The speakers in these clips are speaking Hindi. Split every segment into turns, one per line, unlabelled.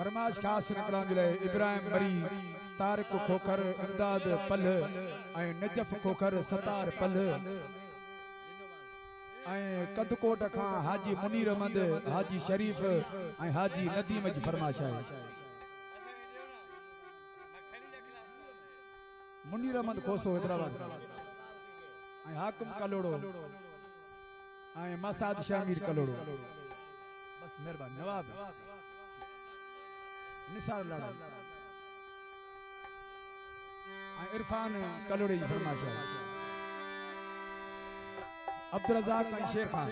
फरमाश खास निकलान जो इब्राहिम मरी तारिक खोखर इमदाद पल नजफ खोखर सतार पल कदकोट खां हाजी मुनीर अहमद हाजी शरीफ हाजी नदीम जी फरमाश है। मुनीर अहमद खोसो हैदराबाद हाकिम कलोड़ो मसाद शामीर कलोड़ो बस मेहरबानी नवाब निसार लाड़ा इरफान कलोड़े जी फरमाश है। अब्दुल रज़ाक शेर खान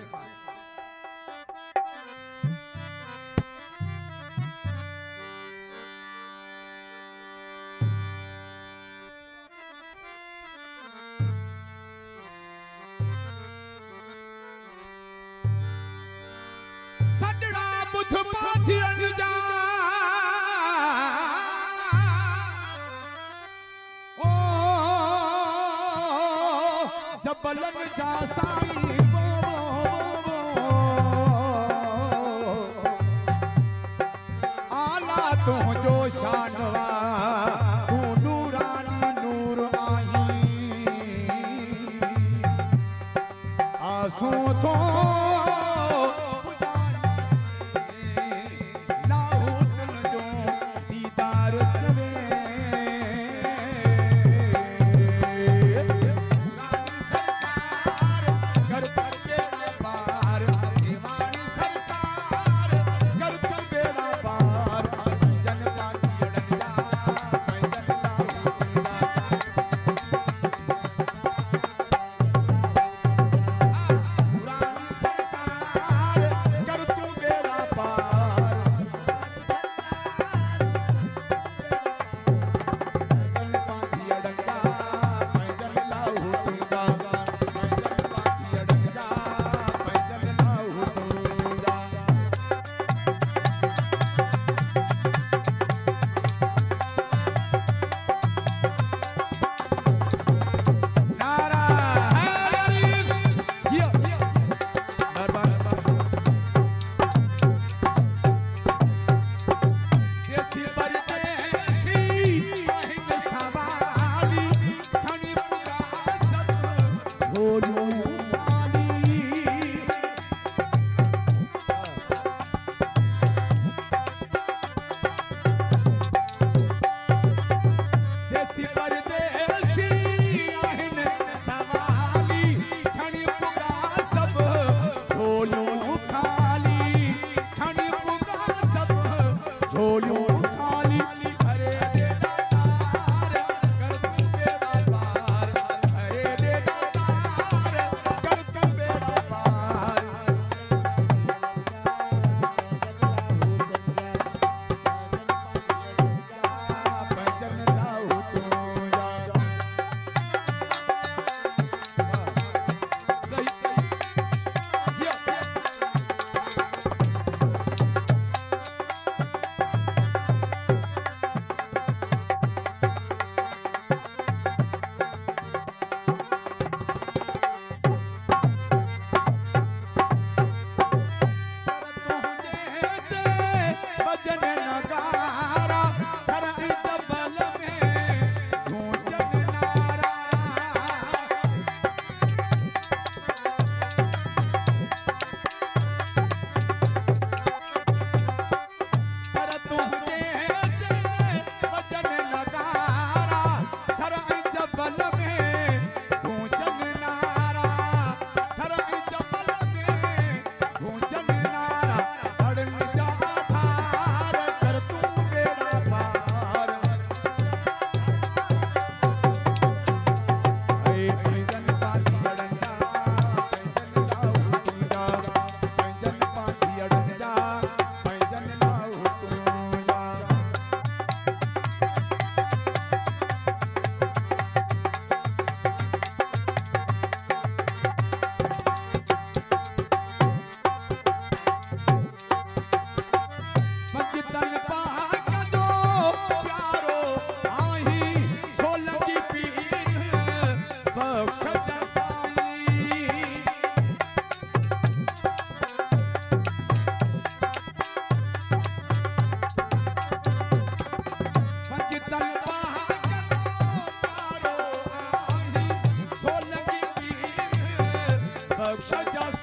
सजड़ा बुध पाथियन जा ओ जबलन जा साईं आला तू जो शानवा तू नूरानी नूर आई आंसू तो बख्श जा